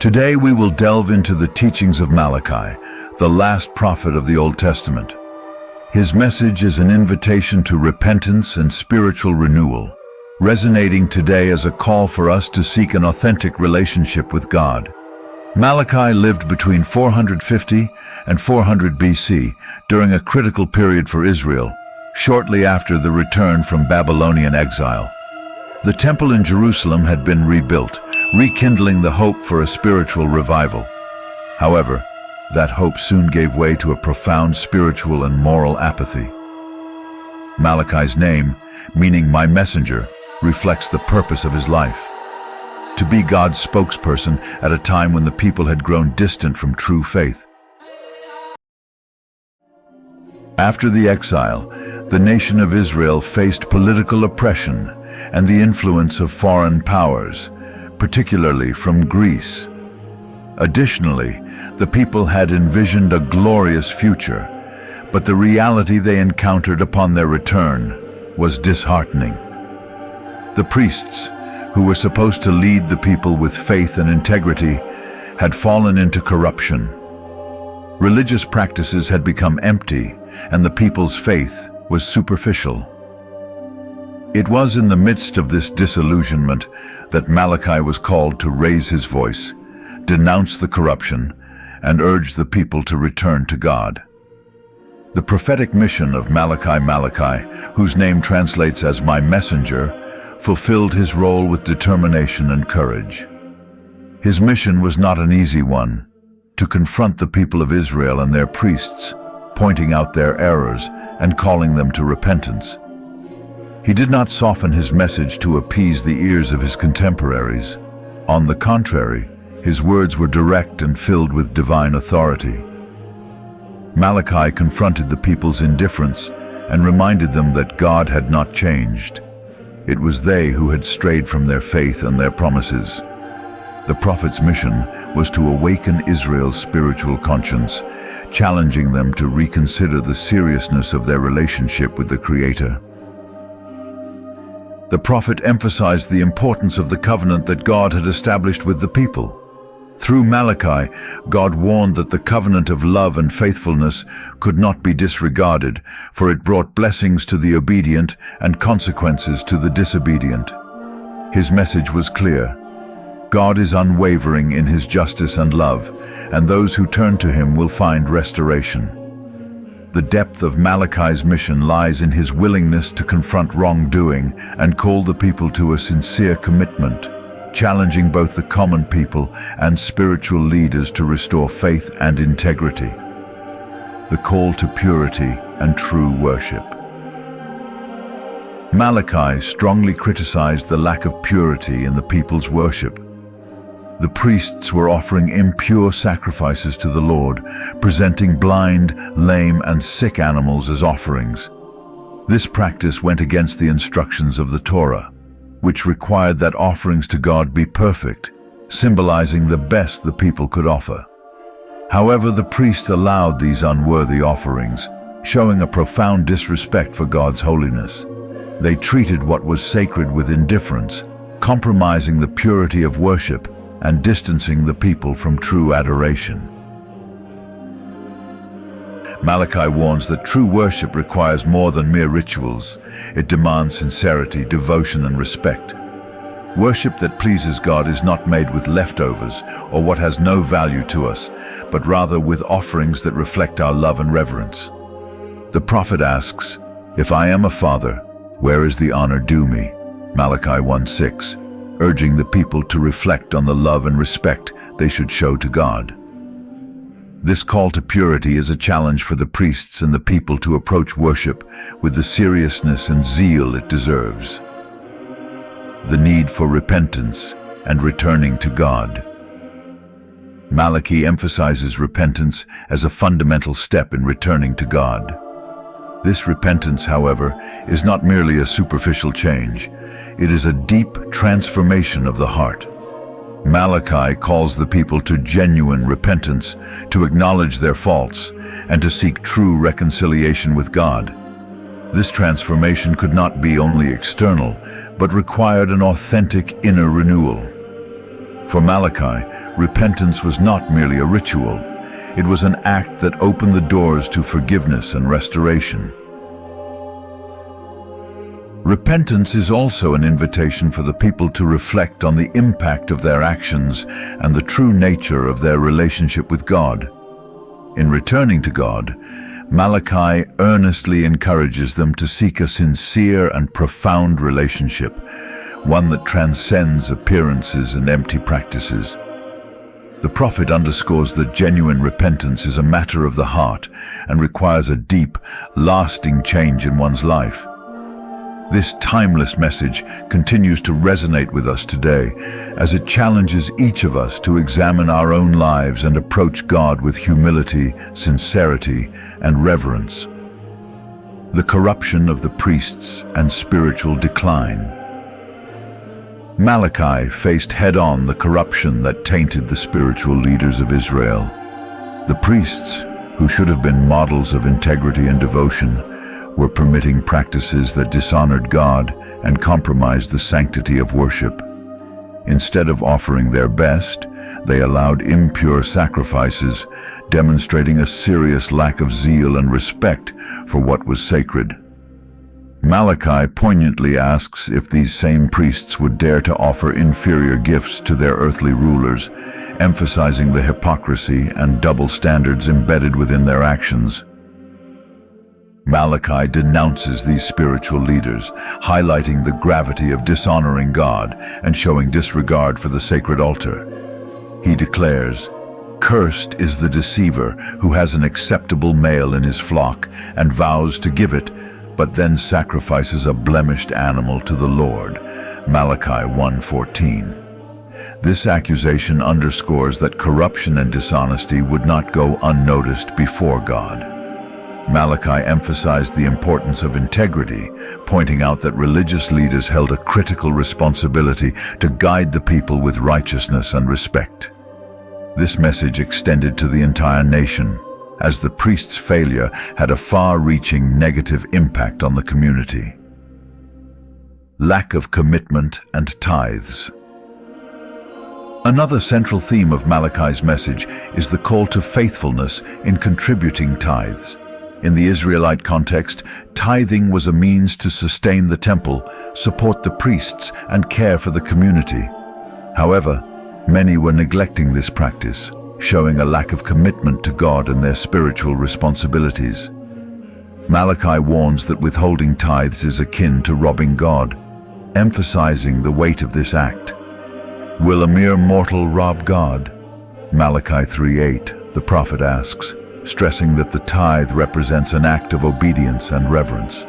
Today we will delve into the teachings of Malachi, the last prophet of the Old Testament. His message is an invitation to repentance and spiritual renewal, resonating today as a call for us to seek an authentic relationship with God. Malachi lived between 450 and 400 BC during a critical period for Israel, shortly after the return from Babylonian exile. The temple in Jerusalem had been rebuilt, rekindling the hope for a spiritual revival. However, that hope soon gave way to a profound spiritual and moral apathy. Malachi's name, meaning "my messenger," reflects the purpose of his life: to be God's spokesperson at a time when the people had grown distant from true faith. After the exile, the nation of Israel faced political oppression and the influence of foreign powers, particularly from Greece. Additionally, the people had envisioned a glorious future, but the reality they encountered upon their return was disheartening. The priests, who were supposed to lead the people with faith and integrity, had fallen into corruption. Religious practices had become empty, and the people's faith was superficial. It was in the midst of this disillusionment that Malachi was called to raise his voice, denounce the corruption, and urge the people to return to God. The prophetic mission of Malachi, whose name translates as "my messenger," fulfilled his role with determination and courage. His mission was not an easy one: to confront the people of Israel and their priests, pointing out their errors and calling them to repentance. He did not soften his message to appease the ears of his contemporaries. On the contrary, his words were direct and filled with divine authority. Malachi confronted the people's indifference and reminded them that God had not changed. It was they who had strayed from their faith and their promises. The prophet's mission was to awaken Israel's spiritual conscience, challenging them to reconsider the seriousness of their relationship with the Creator. The prophet emphasized the importance of the covenant that God had established with the people. Through Malachi, God warned that the covenant of love and faithfulness could not be disregarded, for it brought blessings to the obedient and consequences to the disobedient. His message was clear: God is unwavering in his justice and love, and those who turn to him will find restoration. The depth of Malachi's mission lies in his willingness to confront wrongdoing and call the people to a sincere commitment, challenging both the common people and spiritual leaders to restore faith and integrity. The call to purity and true worship. Malachi strongly criticized the lack of purity in the people's worship. The priests were offering impure sacrifices to the Lord, presenting blind, lame, and sick animals as offerings. This practice went against the instructions of the Torah, which required that offerings to God be perfect, symbolizing the best the people could offer. However, the priests allowed these unworthy offerings, showing a profound disrespect for God's holiness. They treated what was sacred with indifference, compromising the purity of worship and distancing the people from true adoration. Malachi warns that true worship requires more than mere rituals. It demands sincerity, devotion, and respect. Worship that pleases God is not made with leftovers or what has no value to us, but rather with offerings that reflect our love and reverence. The prophet asks, "If I am a father, where is the honor due me?" Malachi 1:6, urging the people to reflect on the love and respect they should show to God. This call to purity is a challenge for the priests and the people to approach worship with the seriousness and zeal it deserves. The need for repentance and returning to God. Malachi emphasizes repentance as a fundamental step in returning to God. This repentance, however, is not merely a superficial change. It is a deep transformation of the heart. Malachi calls the people to genuine repentance, to acknowledge their faults, and to seek true reconciliation with God. This transformation could not be only external, but required an authentic inner renewal. For Malachi, repentance was not merely a ritual. It was an act that opened the doors to forgiveness and restoration. Repentance is also an invitation for the people to reflect on the impact of their actions and the true nature of their relationship with God. In returning to God, Malachi earnestly encourages them to seek a sincere and profound relationship, one that transcends appearances and empty practices. The prophet underscores that genuine repentance is a matter of the heart and requires a deep, lasting change in one's life. This timeless message continues to resonate with us today as it challenges each of us to examine our own lives and approach God with humility, sincerity, and reverence. The corruption of the priests and spiritual decline. Malachi faced head-on the corruption that tainted the spiritual leaders of Israel. The priests, who should have been models of integrity and devotion, were permitting practices that dishonored God and compromised the sanctity of worship. Instead of offering their best, they allowed impure sacrifices, demonstrating a serious lack of zeal and respect for what was sacred. Malachi poignantly asks if these same priests would dare to offer inferior gifts to their earthly rulers, emphasizing the hypocrisy and double standards embedded within their actions. Malachi denounces these spiritual leaders, highlighting the gravity of dishonoring God and showing disregard for the sacred altar. He declares, "Cursed is the deceiver who has an acceptable male in his flock and vows to give it, but then sacrifices a blemished animal to the Lord." Malachi 1:14. This accusation underscores that corruption and dishonesty would not go unnoticed before God. Malachi emphasized the importance of integrity, pointing out that religious leaders held a critical responsibility to guide the people with righteousness and respect. This message extended to the entire nation, as the priest's failure had a far-reaching negative impact on the community. Lack of commitment and tithes. Another central theme of Malachi's message is the call to faithfulness in contributing tithes. In the Israelite context, tithing was a means to sustain the temple, support the priests, and care for the community. However, many were neglecting this practice, showing a lack of commitment to God and their spiritual responsibilities. Malachi warns that withholding tithes is akin to robbing God, emphasizing the weight of this act. Will a mere mortal rob God? Malachi 3:8, the prophet asks, stressing that the tithe represents an act of obedience and reverence.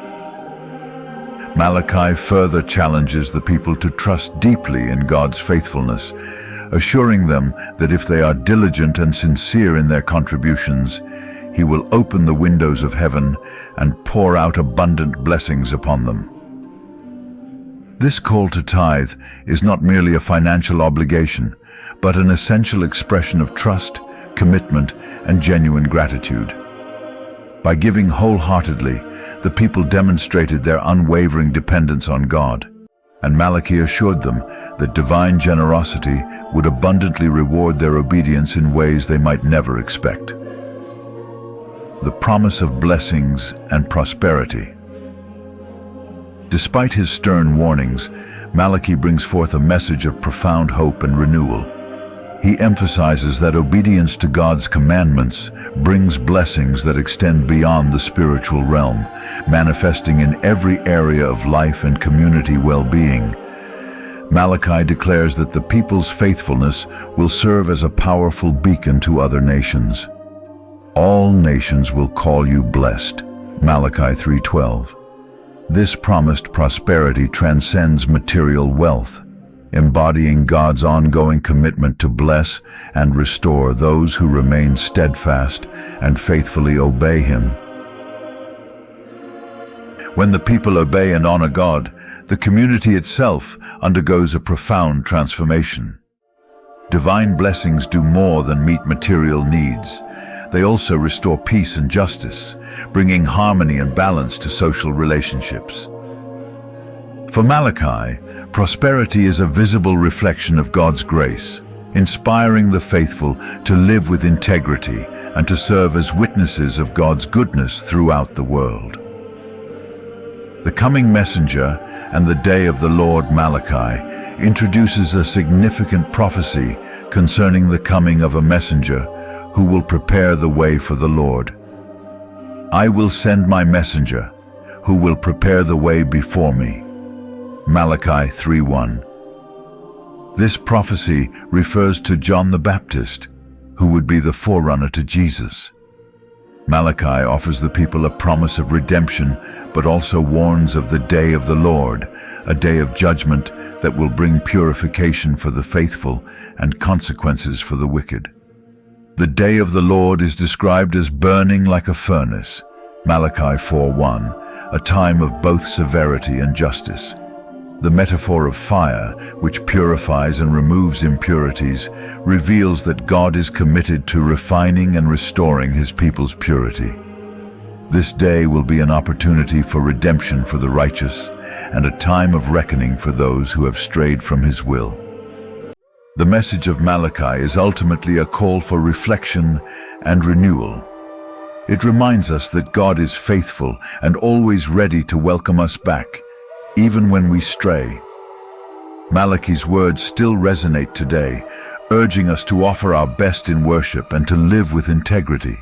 Malachi further challenges the people to trust deeply in God's faithfulness, assuring them that if they are diligent and sincere in their contributions, He will open the windows of heaven and pour out abundant blessings upon them. This call to tithe is not merely a financial obligation, but an essential expression of trust, commitment, and genuine gratitude. By giving wholeheartedly, the people demonstrated their unwavering dependence on God, and Malachi assured them that divine generosity would abundantly reward their obedience in ways they might never expect. The promise of blessings and prosperity. Despite his stern warnings, Malachi brings forth a message of profound hope and renewal. He emphasizes that obedience to God's commandments brings blessings that extend beyond the spiritual realm, manifesting in every area of life and community well-being. Malachi declares that the people's faithfulness will serve as a powerful beacon to other nations. All nations will call you blessed. Malachi 3:12. This promised prosperity transcends material wealth, embodying God's ongoing commitment to bless and restore those who remain steadfast and faithfully obey Him. When the people obey and honor God, the community itself undergoes a profound transformation. Divine blessings do more than meet material needs. They also restore peace and justice, bringing harmony and balance to social relationships. For Malachi, prosperity is a visible reflection of God's grace, inspiring the faithful to live with integrity and to serve as witnesses of God's goodness throughout the world. The coming messenger and the day of the Lord Malachi introduces a significant prophecy concerning the coming of a messenger who will prepare the way for the Lord. I will send my messenger, who will prepare the way before me. Malachi 3:1. This prophecy refers to John the Baptist, who would be the forerunner to Jesus. Malachi offers the people a promise of redemption, but also warns of the day of the Lord, a day of judgment that will bring purification for the faithful and consequences for the wicked. The day of the Lord is described as burning like a furnace, Malachi 4:1, a time of both severity and justice. The metaphor of fire, which purifies and removes impurities, reveals that God is committed to refining and restoring his people's purity. This day will be an opportunity for redemption for the righteous and a time of reckoning for those who have strayed from his will. The message of Malachi is ultimately a call for reflection and renewal. It reminds us that God is faithful and always ready to welcome us back, even when we stray. Malachi's words still resonate today, urging us to offer our best in worship and to live with integrity.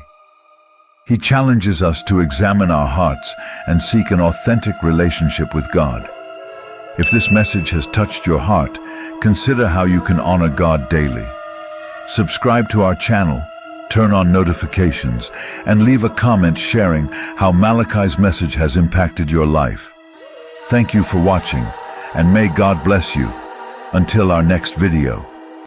He challenges us to examine our hearts and seek an authentic relationship with God. If this message has touched your heart, consider how you can honor God daily. Subscribe to our channel, turn on notifications, and leave a comment sharing how Malachi's message has impacted your life. Thank you for watching, and may God bless you. Until our next video.